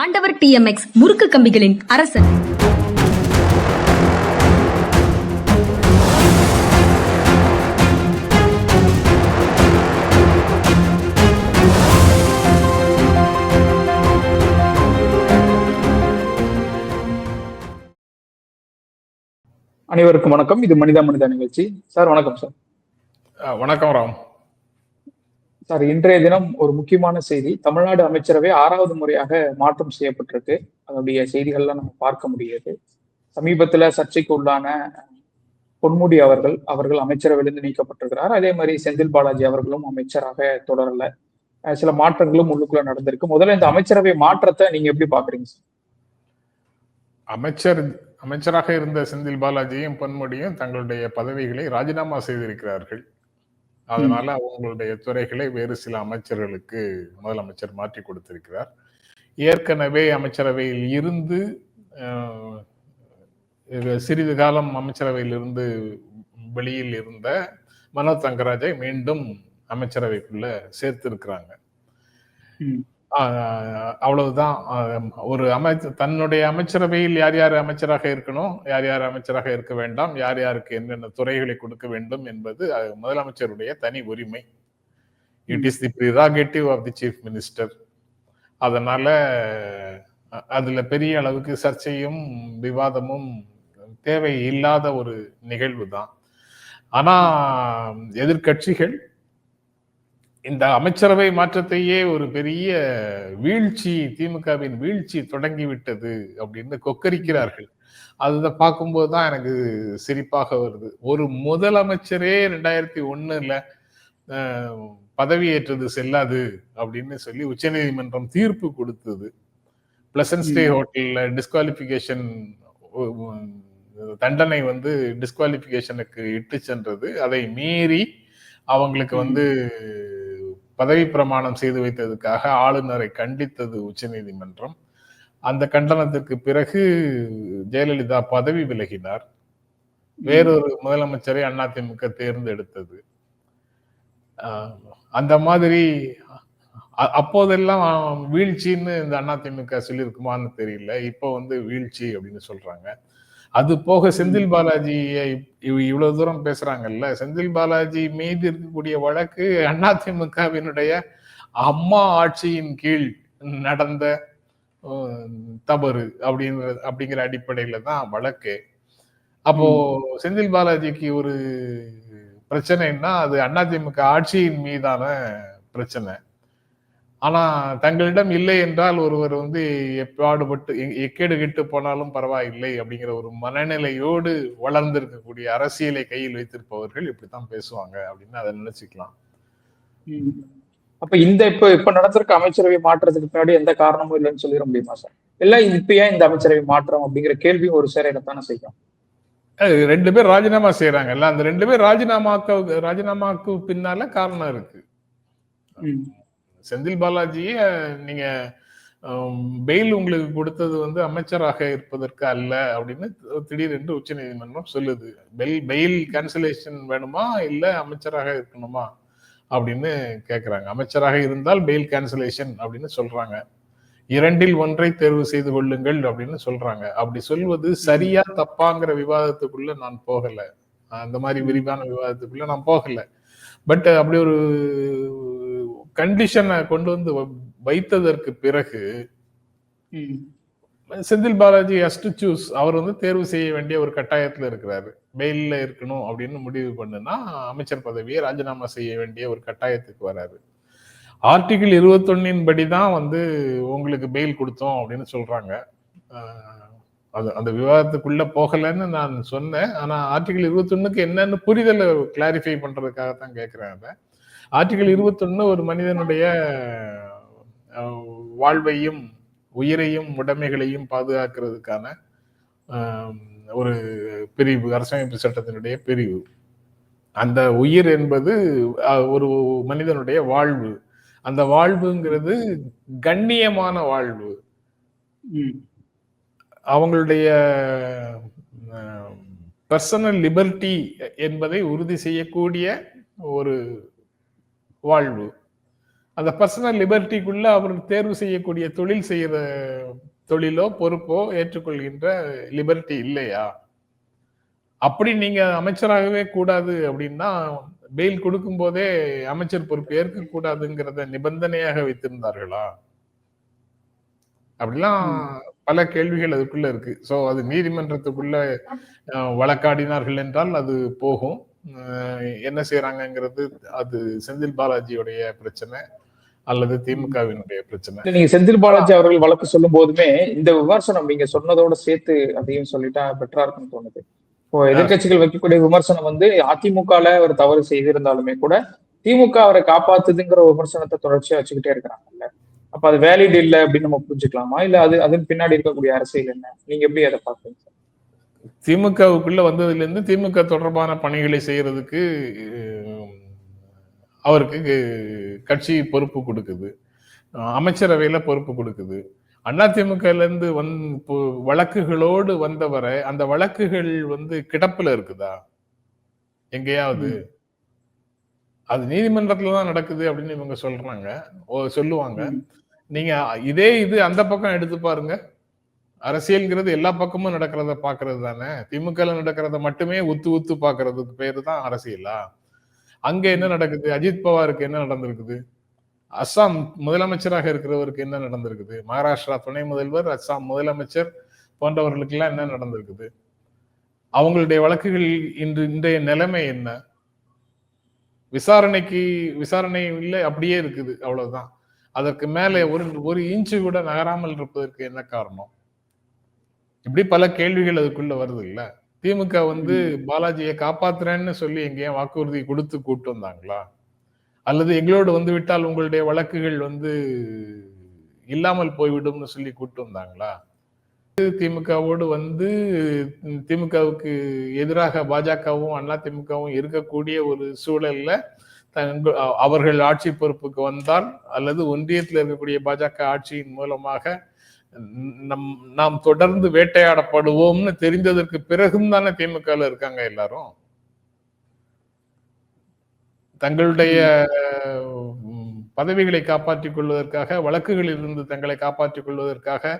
ஆண்டவர் TMX முறுக்கு கம்பிகளின் அரசன். அனைவருக்கும் வணக்கம். இது மனிதா மனிதா நிகழ்ச்சி. சார் வணக்கம் சார். வணக்கம் ராம் சார். இன்றைய தினம் ஒரு முக்கியமான செய்தி. தமிழ்நாடு அமைச்சரவை 6வது முறையாக மாற்றம் செய்யப்பட்டிருக்கு. அதனுடைய செய்திகள்லாம் நம்ம பார்க்க முடியாது. சமீபத்துல சர்ச்சைக்கு உள்ளான பொன்முடி அவர்கள் அமைச்சரவையிலிருந்து நீக்கப்பட்டிருக்கிறார். அதே மாதிரி செந்தில் பாலாஜி அவர்களும் அமைச்சராக தொடரல. சில மாற்றங்களும் உள்ளுக்குள்ள நடந்திருக்கு. முதல்ல இந்த அமைச்சரவை மாற்றத்தை நீங்க எப்படி பாக்குறீங்க சார்? அமைச்சராக இருந்த செந்தில் பாலாஜியும் பொன்முடியும் தங்களுடைய பதவிகளை ராஜினாமா செய்திருக்கிறார்கள். அதனால அவங்களுடைய துறைகளை வேறு சில அமைச்சர்களுக்கு முதலமைச்சர் மாற்றி கொடுத்திருக்கிறார். ஏற்கனவே அமைச்சரவையில் இருந்து சிறிது காலம் அமைச்சரவையில் இருந்து வெளியில் இருந்த மனோ தங்கராஜை மீண்டும் அமைச்சரவைக்குள்ள சேர்த்திருக்கிறாங்க. அவ்வளவுதான். ஒரு தன்னுடைய அமைச்சரவையில் யார் யார் அமைச்சராக இருக்கணும், யார் யார் அமைச்சராக இருக்க வேண்டாம், யார் யாருக்கு என்னென்ன துறைகளை கொடுக்க வேண்டும் என்பது முதலமைச்சருடைய தனி உரிமை. It is the prerogative of the chief minister. அதனால அதுல பெரிய அளவுக்கு சர்ச்சையும் விவாதமும் தேவை இல்லாத ஒரு நிகழ்வு தான். ஆனா எதிர்கட்சிகள் இந்த அமைச்சரவை மாற்றத்தையே ஒரு பெரிய வீழ்ச்சி, திமுகவின் வீழ்ச்சி தொடங்கிவிட்டது அப்படின்னு கொக்கரிக்கிறார்கள். அதை பார்க்கும்போதுதான் எனக்கு சிரிப்பாக வருது. ஒரு முதலமைச்சரே 2001 பதவியேற்றது செல்லாது அப்படின்னு சொல்லி உச்சநீதிமன்றம் தீர்ப்பு கொடுத்தது. பிளசன்ட் ஸ்டே ஹோட்டல்ல டிஸ்குவாலிபிகேஷன் தண்டனை டிஸ்குவாலிபிகேஷனுக்கு இட்டு சென்றது. அதை மீறி அவங்களுக்கு பதவி பிரமாணம் செய்து வைத்ததுக்காக ஆளுநரை கண்டித்தது உச்சநீதிமன்றம். அந்த கண்டனத்திற்கு பிறகு ஜெயலலிதா பதவி விலகினார். வேறொரு முதலமைச்சரை அதிமுக தேர்ந்தெடுத்தது. அந்த மாதிரி அப்போதெல்லாம் வீழ்ச்சின்னு இந்த அதிமுக சொல்லியிருக்குமான்னு தெரியல. இப்போ வீழ்ச்சி அப்படின்னு சொல்றாங்க. அது போக செந்தில் பாலாஜியை இவ்வளவு தூரம் பேசுறாங்கல்ல, செந்தில் பாலாஜி மீது இருக்கக்கூடிய வழக்கு அதிமுகவினுடைய அம்மா ஆட்சியின் கீழ் நடந்த தவறு அப்படிங்கிற அடிப்படையில தான் வழக்கு. அப்போ செந்தில் பாலாஜிக்கு ஒரு பிரச்சனைன்னா அது அதிமுக ஆட்சியின் மீதான பிரச்சனை. ஆனா தங்களிடம் இல்லை என்றால் ஒருவர் எப்பாடுபட்டு எக்கேடு கெட்டு போனாலும் பரவாயில்லை அப்படிங்கிற ஒரு மனநிலையோடு வளர்ந்திருக்கக்கூடிய அரசியலை கையில் வைத்திருப்பவர்கள் இப்படித்தான் பேசுவாங்க அப்படின்னு அதை நினைச்சுக்கலாம். அப்ப இப்ப நடந்திருக்க அமைச்சரவை மாற்றத்துக்கு பின்னாடி எந்த காரணமும் இல்லைன்னு சொல்லிட முடியுமா சார்? இல்ல இப்ப ஏன் இந்த அமைச்சரவை மாற்றம் அப்படிங்கிற கேள்வி ஒரு சேரத்தானே செய்யும். 2 பேர் ராஜினாமா செய்யறாங்கல்ல, அந்த 2 பேர் ராஜினாமாக்கு பின்னால காரணம் இருக்கு. செந்தில் பாலாஜிய நீங்க பெயில் உங்களுக்கு கொடுத்தது அமைச்சராக இருப்பதற்கு அல்ல அப்படின்னு திடீரென்று உச்ச நீதிமன்றம் சொல்லுது. பெயில் கேன்சலேஷன் வேணுமா இல்ல அமைச்சராக இருக்கணுமா அப்படின்னு கேக்குறாங்க. அமைச்சராக இருந்தால் பெயில் கேன்சலேஷன் அப்படின்னு சொல்றாங்க. 2இல் ஒன்றை தேர்வு செய்து கொள்ளுங்கள் அப்படின்னு சொல்றாங்க. அப்படி சொல்வது சரியா தப்பாங்கிற விவாதத்துக்குள்ள நான் போகல. அந்த மாதிரி விரிவான விவாதத்துக்குள்ள நான் போகல. பட் அப்படி ஒரு கண்டிஷனை கொண்டு வைத்ததற்கு பிறகு Senthil Balaji has to choose. அவர் தேர்வு செய்ய வேண்டிய ஒரு கட்டாயத்துல இருக்கிறாரு. பெயில்ல இருக்கணும் அப்படின்னு முடிவு பண்ணுனா அமைச்சர் பதவியை ராஜினாமா செய்ய வேண்டிய ஒரு கட்டாயத்துக்கு வராரு. ஆர்டிகிள் 21 படிதான் உங்களுக்கு பெயில் கொடுத்தோம் அப்படின்னு சொல்றாங்க. அந்த விவாதத்துக்குள்ள போகலன்னு நான் சொன்னேன். ஆனா ஆர்டிகிள் 21க்கு என்னன்னு புரிதலை கிளாரிஃபை பண்றதுக்காகத்தான் கேட்கிறேன். அதை ஆர்டிகிள் 21 ஒரு மனிதனுடைய வாழ்வையும் உயிரையும் உடைமைகளையும் பாதுகாக்கிறதுக்கான ஒரு பிரிவு, அரசமைப்பு சட்டத்தினுடைய பிரிவு. அந்த உயிர் என்பது ஒரு மனிதனுடைய வாழ்வு. அந்த வாழ்வுங்கிறது கண்ணியமான வாழ்வு. அவங்களுடைய பர்சனல் லிபர்ட்டி என்பதை உறுதி செய்யக்கூடிய ஒரு வாழ்வு. அந்த பர்சனல் லிபர்ட்டிக்குள்ள அவர் தேர்வு செய்யக்கூடிய தொழில் செய்யற தொழிலோ பொறுப்போ ஏற்றுக்கொள்கின்ற லிபர்ட்டி இல்லையா? அப்படி நீங்க அமைச்சராகவே கூடாது அப்படின்னா பெயில் கொடுக்கும் போதே அமைச்சர் பொறுப்பு ஏற்க கூடாதுங்கிறத நிபந்தனையாக வைத்திருந்தார்களா? அப்படிலாம் பல கேள்விகள் அதுக்குள்ள இருக்கு. சோ அது நீதிமன்றத்துக்குள்ள வழக்காடினார்கள் என்றால் அது போகும். என்ன செய்யறாங்கங்கிறது அது செந்தில் பாலாஜியுடைய பிரச்சனை அல்லது திமுகவினுடைய பிரச்சனை. நீங்க செந்தில் பாலாஜி அவர்கள் வழக்கு சொல்லும் போதுமே இந்த விமர்சனம் நீங்க சொன்னதோட சேர்த்து அதையும் சொல்லிட்டா பெட்டரா இருக்கும்னு தோணுது. இப்போ எதிர்கட்சிகள் வைக்கக்கூடிய விமர்சனம் வந்து அதிமுகல ஒரு தவறு செய்திருந்தாலுமே கூட திமுக அவரை காப்பாத்துதுங்கிற விமர்சனத்தை தொடர்ச்சியா வச்சுக்கிட்டே இருக்கிறாங்கல்ல. அப்ப அது வேலிட் இல்ல அப்படின்னு நம்ம புரிஞ்சுக்கலாமா? இல்ல அதன் பின்னாடி இருக்கக்கூடிய அரசியல் என்ன? நீங்க எப்படி அதை பாக்குறீங்க? திமுகவுக்குள்ள வந்ததுல இருந்து திமுக தொடர்பான பணிகளை செய்யறதுக்கு அவருக்கு கட்சி பொறுப்பு கொடுக்குது, அமைச்சரவையில பொறுப்பு கொடுக்குது. அதிமுகல இருந்து வழக்குகளோடு வந்தவரை அந்த வழக்குகள் கிடப்புல இருக்குதா எங்கேயாவது? அது நீதிமன்றத்துலதான் நடக்குது அப்படின்னு இவங்க சொல்லுவாங்க. நீங்க இது அந்த பக்கம் எடுத்து பாருங்க. அரசியல்ங்கிறது எல்லா பக்கமும் நடக்கிறத பாக்குறது தானே. திமுக நடக்கிறத மட்டுமே உத்து பாக்குறதுக்கு பேரு தான் அரசியலா? அங்க என்ன நடக்குது? அஜித் பவாருக்கு என்ன நடந்திருக்குது? அஸ்ஸாம் முதலமைச்சராக இருக்கிறவருக்கு என்ன நடந்திருக்குது? மகாராஷ்டிரா துணை முதல்வர், அஸ்ஸாம் முதலமைச்சர் போன்றவர்களுக்கு எல்லாம் என்ன நடந்திருக்குது? அவங்களுடைய வழக்குகள் இன்றைய நிலைமை என்ன? விசாரணை இல்லை, அப்படியே இருக்குது, அவ்வளவுதான். அதற்கு மேலே ஒரு இன்ச்சு கூட நகராமல் இருப்பதற்கு என்ன காரணம்? இப்படி பல கேள்விகள் அதுக்குள்ள வருது இல்ல. திமுக பாலாஜியை காப்பாத்துறேன்னு சொல்லி எங்கேயும் வாக்குறுதி கொடுத்து கூட்டு வந்தாங்களா? அல்லது எங்களோடு விட்டால் உங்களுடைய வழக்குகள் இல்லாமல் போய்விடும்னு சொல்லி கூட்டு வந்தாங்களா? திமுகவோடு திமுகவுக்கு எதிராக பாஜகவும் அதிமுகவும் இருக்கக்கூடிய ஒரு சூழல்ல அவர்கள் ஆட்சி பொறுப்புக்கு வந்தால் அல்லது ஒன்றியத்தில் இருக்கக்கூடிய பாஜக ஆட்சியின் மூலமாக நாம் தொடர்ந்து வேட்டையாடப்படுவோம்னு தெரிந்ததற்கு பிறகும் தானே திமுக இருக்காங்க எல்லாரும். தங்களுடைய பதவிகளை காப்பாற்றிக் கொள்வதற்காக, வழக்குகளில் இருந்து தங்களை காப்பாற்றிக் கொள்வதற்காக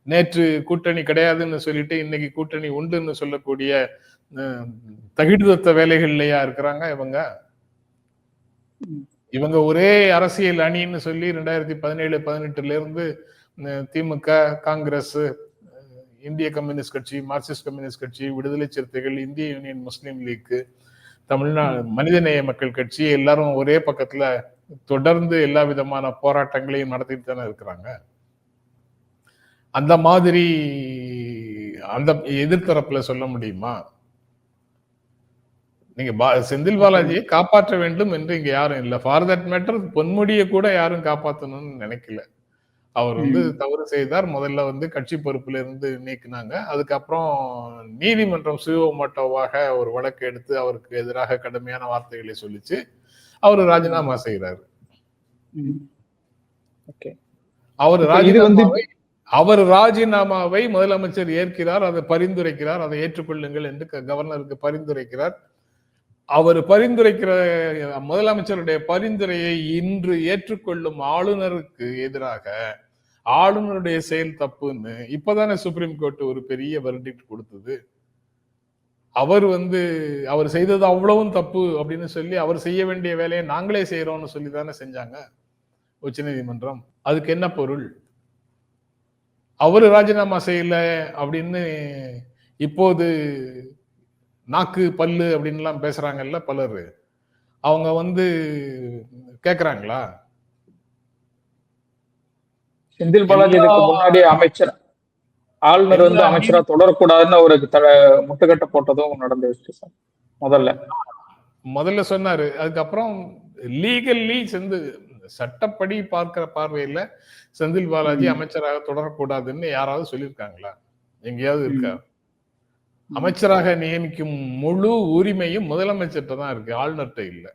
நேற்று கூட்டணி கிடையாதுன்னு சொல்லிட்டு இன்னைக்கு கூட்டணி உண்டுன்னு சொல்லக்கூடிய தகிடுதத்த வேலைகள்லயா இருக்கிறாங்க இவங்க ஒரே அரசியல் அணின்னு சொல்லி 2017-18 இருந்து திமுக, காங்கிரஸ், இந்திய கம்யூனிஸ்ட் கட்சி, மார்க்சிஸ்ட் கம்யூனிஸ்ட் கட்சி, விடுதலை சிறுத்தைகள், இந்திய யூனியன் முஸ்லீம் லீக், தமிழ்நாடு மனிதநேய மக்கள் கட்சி எல்லாரும் ஒரே பக்கத்துல தொடர்ந்து எல்லா விதமான போராட்டங்களையும் நடத்திட்டு தானே இருக்கிறாங்க. அந்த மாதிரி அந்த எதிர்த்தரப்புல சொல்ல முடியுமா? நீங்க செந்தில் பாலாஜியை காப்பாற்ற வேண்டும் என்று இங்க யாரும் இல்லை. ஃபார் தட் மேட்டர் பொன்முடியை கூட யாரும் காப்பாற்றணும்னு நினைக்கல. அவர் தவறு செய்தார். முதல்ல கட்சி பொறுப்புல இருந்து நீக்கினாங்க. அதுக்கப்புறம் நீதிமன்றம் சுயோமோட்டோவாக ஒரு வழக்கு எடுத்து அவருக்கு எதிராக கடுமையான வார்த்தைகளை சொல்லிச்சு. அவரு ராஜினாமா செய்யறாரு. அவர் ராஜினாமாவை முதலமைச்சர் ஏற்கிறார், அதை பரிந்துரைக்கிறார், அதை ஏற்றுக்கொள்ளுங்கள் என்று கவர்னருக்கு பரிந்துரைக்கிறார். அவர் பரிந்துரைக்கிற முதலமைச்சருடைய பரிந்துரையை இன்று ஏற்றுக்கொள்ளும் ஆளுநருக்கு எதிராக ஆளுநருடைய செயல் தப்புன்னு இப்பதானே சுப்ரீம் கோர்ட் ஒரு பெரிய வெர்டிக்ட் கொடுத்தது. அவர் செய்தது அவ்வளவும் தப்பு அப்படின்னு சொல்லி அவர் செய்ய வேண்டிய வேலையை நாங்களே செய்யறோம்னு சொல்லி தானே செஞ்சாங்க உச்ச நீதிமன்றம். அதுக்கு என்ன பொருள்? அவரு ராஜினாமா செய்யல அப்படின்னு இப்போது நாக்கு பல்லு அப்படின்னு எல்லாம் பேசுறாங்கல்ல பலரு, அவங்க கேக்குறாங்களா? செந்தில் பாலாஜி இதுக்கு முன்னாடி அமைச்சர் ஆளுநர் அமைச்சரா தொடரக்கூடாதுன்னு ஒரு முட்டுக்கட்டை போட்டதும் நடந்துச்சு சார். முதல்ல சொன்னாரு. அதுக்கப்புறம் லீகல்லி சட்டப்படி பார்க்கிற பார்வையில செந்தில் பாலாஜி அமைச்சராக தொடரக்கூடாதுன்னு யாராவது சொல்லியிருக்காங்களா? எங்கேயாவது இருக்கா? அமைச்சராக நியமிக்கும் முழு உரிமையும் முதலமைச்சர்கிட்ட தான் இருக்கு, ஆளுநர்கிட்ட இல்ல.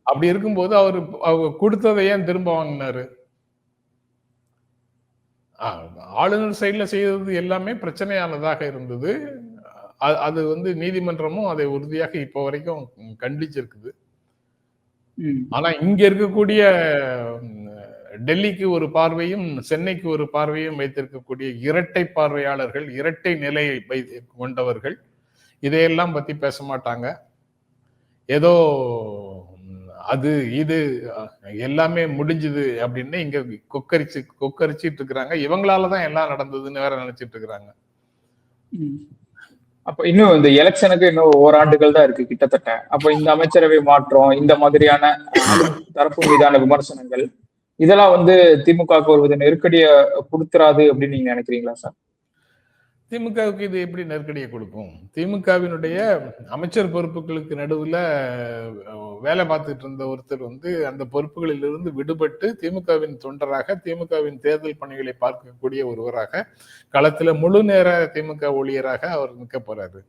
அப்படி இருக்கும்போது அவர் கொடுத்ததை ஏன் திரும்ப வாங்கினாரு? ஆளுநர் சைட்ல செய்தது எல்லாமே பிரச்சனையானதாக இருந்தது. அது நீதிமன்றமும் அதை உறுதியாக இப்ப வரைக்கும் கண்டிச்சிருக்குது. ம். ஆனா இங்க இருக்கக்கூடிய ம், டெல்லிக்கு ஒரு பார்வையும் சென்னைக்கு ஒரு பார்வையும் வைத்திருக்கக்கூடிய இரட்டை பார்வையாளர்கள், இரட்டை நிலையை கொண்டவர்கள் இதையெல்லாம் பத்தி பேச மாட்டாங்க. ஏதோ அது இது எல்லாமே முடிஞ்சுது அப்படின்னு இங்க கொக்கரிச்சிட்டு இருக்கிறாங்க. இவங்களாலதான் எல்லாம் நடந்ததுன்னு வேற நினைச்சிட்டு இருக்கிறாங்க. ம். அப்ப இன்னும் இந்த எலெக்ஷனுக்கு இன்னும் ஓராண்டுகள் தான் இருக்கு கிட்டத்தட்ட. அப்ப இந்த அமைச்சரவை மாற்றம், இந்த மாதிரியான தரப்பு மீதான விமர்சனங்கள், இதெல்லாம் வந்து திமுகவுக்கு ஒரு நெருக்கடியை கொடுத்துறாது அப்படின்னு நீங்க நினைக்கிறீங்களா சார்? திமுகவுக்கு இது எப்படி நெருக்கடியை கொடுக்கும்? திமுகவினுடைய அமைச்சர் பொறுப்புகளுக்கு நடுவுல வேலை பார்த்துட்டு இருந்த ஒருத்தர் வந்து அந்த பொறுப்புகளில் இருந்து விடுபட்டு திமுகவின் தொண்டராக, திமுகவின் தேர்தல் பணிகளை பார்க்கக்கூடிய ஒருவராக, களத்துல முழு நேர திமுக ஊழியராக அவர் நிற்க போறாரு.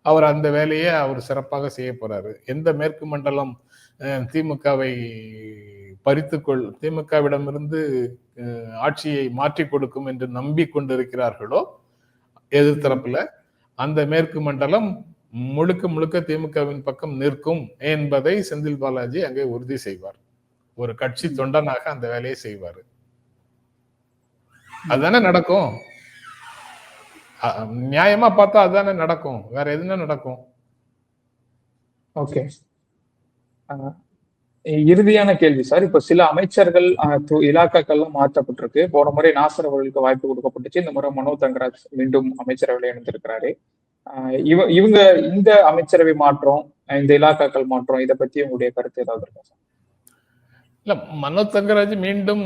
அவர் அந்த வேலையை அவர் சிறப்பாக செய்ய போறாரு. எந்த மேற்கு மண்டலம் திமுகவை திமுகவிடமிருந்து ஆட்சியை மாற்றி கொடுக்கும் என்று நம்பி கொண்டிருக்கிறார்களோ எதிர்த்தரப்புல, அந்த மேற்கு மண்டலம் முழுக்க முழுக்க திமுகவின் பக்கம் நிற்கும் என்பதை செந்தில் பாலாஜி அங்கே உறுதி செய்வார். ஒரு கட்சி தொண்டனாக அந்த வேலையை செய்வார். அதுதானே நடக்கும். நியாயமா பார்த்தா அதுதானே நடக்கும். வேற எதுனா நடக்கும்? ஓகே. இறுதியான கேள்வி சார். இப்ப சில அமைச்சர்கள் இலாக்காக்கள்லாம் மாற்றப்பட்டிருக்கு. போன முறை நாசர் அவர்களுக்கு வாய்ப்பு கொடுக்கப்பட்டுச்சு. இந்த முறை மனோ தங்கராஜ் மீண்டும் அமைச்சரவையில் இணைந்திருக்கிறாரு. இவங்க இந்த அமைச்சரவை மாற்றம், இந்த இலாக்காக்கள் மாற்றம், இதை பத்தி உங்களுடைய கருத்து ஏதாவது இருக்கா சார்? இல்ல, மனோ தங்கராஜ் மீண்டும்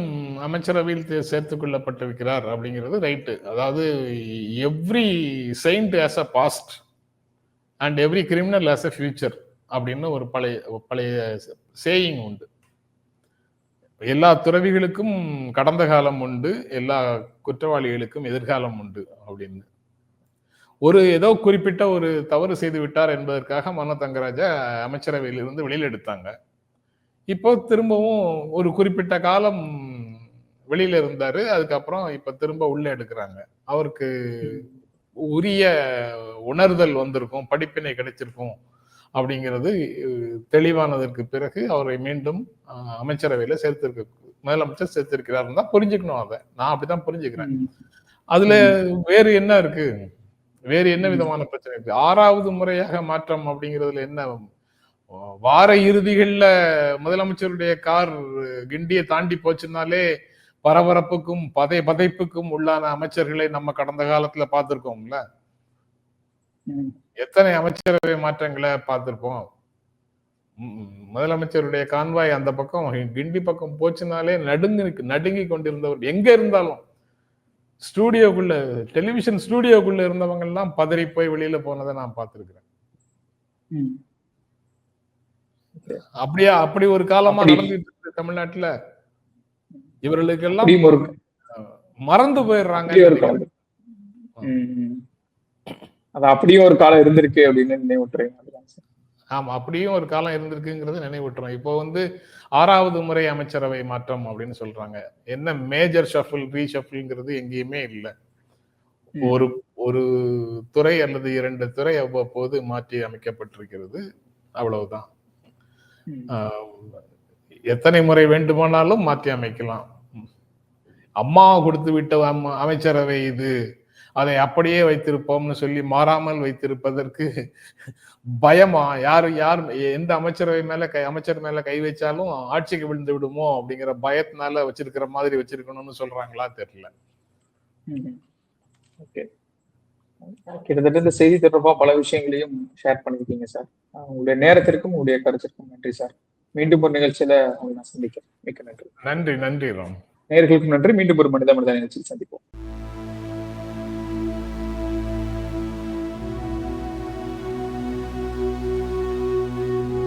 அமைச்சரவையில் சேர்த்துக் கொள்ளப்பட்டிருக்கிறார் அப்படிங்கிறது ரைட்டு. அதாவது every saint has a past and every criminal has a future அப்படின்னு ஒரு பழைய சேயிங் உண்டு. எல்லா துறவிகளுக்கும் கடந்த காலம் உண்டு, எல்லா குற்றவாளிகளுக்கும் எதிர்காலம் உண்டு அப்படின்னு. ஏதோ குறிப்பிட்ட ஒரு தவறு செய்து விட்டார் என்பதற்காக மனோ தங்கராஜ அமைச்சரவையில் இருந்து வெளியில் எடுத்தாங்க. இப்போ திரும்பவும் ஒரு குறிப்பிட்ட காலம் வெளியில இருந்தாரு. அதுக்கப்புறம் இப்ப திரும்ப உள்ள எடுக்கிறாங்க. அவருக்கு உரிய உணர்தல் வந்திருக்கும், படிப்பினை கிடைச்சிருக்கும் அப்படிங்கிறது தெளிவானதற்கு பிறகு அவரை மீண்டும் அமைச்சரவையில முதலமைச்சர் சேர்த்திருக்கிறார் தான் புரிஞ்சுக்கணும். அதை நான் அப்படித்தான் புரிஞ்சுக்கிறேன். அதுல வேறு என்ன இருக்கு? வேறு என்ன விதமான பிரச்சனை இருக்கு? 6வது முறையாக மாற்றம் அப்படிங்கிறதுல என்ன? வார இறுதிகள்ல முதலமைச்சருடைய கார் கிண்டியை தாண்டி போச்சுனாலே பரபரப்புக்கும் பதைப்புக்கும் உள்ளான அமைச்சர்களை நம்ம கடந்த காலத்துல பார்த்திருக்கோம்ல. எத்தனை அமைச்சரவை மாற்றங்களை பார்த்திருப்போம். முதலமைச்சருடைய கான்வாய் அந்த பக்கம் கிண்டி பக்கம் போச்சுனாலே நடுங்கி கொண்டிருந்தவர் எங்க இருந்தாலும் ஸ்டூடியோக்குள்ள, டெலிவிஷன் ஸ்டூடியோக்குள்ள இருந்தவங்க எல்லாம் பதறி போய் வெளியில போனதை நான் பார்த்திருக்கிறேன். அப்படி ஒரு காலமா நடந்துட்டு இருக்கு தமிழ்நாட்டுல. இவர்களுக்கு எல்லாம் மறந்து போயிடுறாங்க. அது அப்படியும் ஒரு காலம் இருந்திருக்கு அப்படின்னு நினைவுட்டுறேன். ஆமா, அப்படியும் ஒரு காலம் இருந்திருக்குங்கிறது நினைவுட்டுறோம். இப்போ வந்து 6வது முறை அமைச்சரவை மாற்றம் அப்படின்னு சொல்றாங்க. என்ன மேஜர் ஷஃபிள், ரீஷஃபிள்ங்கிறது எங்கேயுமே இல்லை. ஒரு துறை அல்லது 2 துறை அவ்வப்போது மாற்றி அமைக்கப்பட்டிருக்கிறது, அவ்வளவுதான். எத்தனை முறை வேண்டுமானாலும் மாற்றி அமைக்கலாம். அம்மா கொடுத்து விட்ட அமைச்சரவை இது, அதை அப்படியே வைத்திருப்போம்னு சொல்லி மாறாமல் வைத்திருப்பதற்கு பயமா? யார் எந்த அமைச்சர் மேல கை வச்சாலும் ஆட்சிக்கு விழுந்து விடுமோ அப்படிங்கிற பயத்தினால வச்சிருக்கிற மாதிரி வச்சிருக்கணும்னு சொல்றாங்களா தெரியல. கிட்டத்தட்ட இந்த செய்தி தொடர்பா பல விஷயங்களையும் ஷேர் பண்ணிருக்கீங்க சார். உங்களுடைய நேரத்திற்கும் உங்களுடைய கருத்திற்கும் நன்றி சார். மீண்டும் ஒரு நிகழ்ச்சியில உங்களை நான் சந்திக்கிறேன். மிக்க நன்றி. நன்றி ராம். நேயர்களுக்கும் நன்றி. மீண்டும் ஒரு மனித நிகழ்ச்சியில் சந்திப்போம்.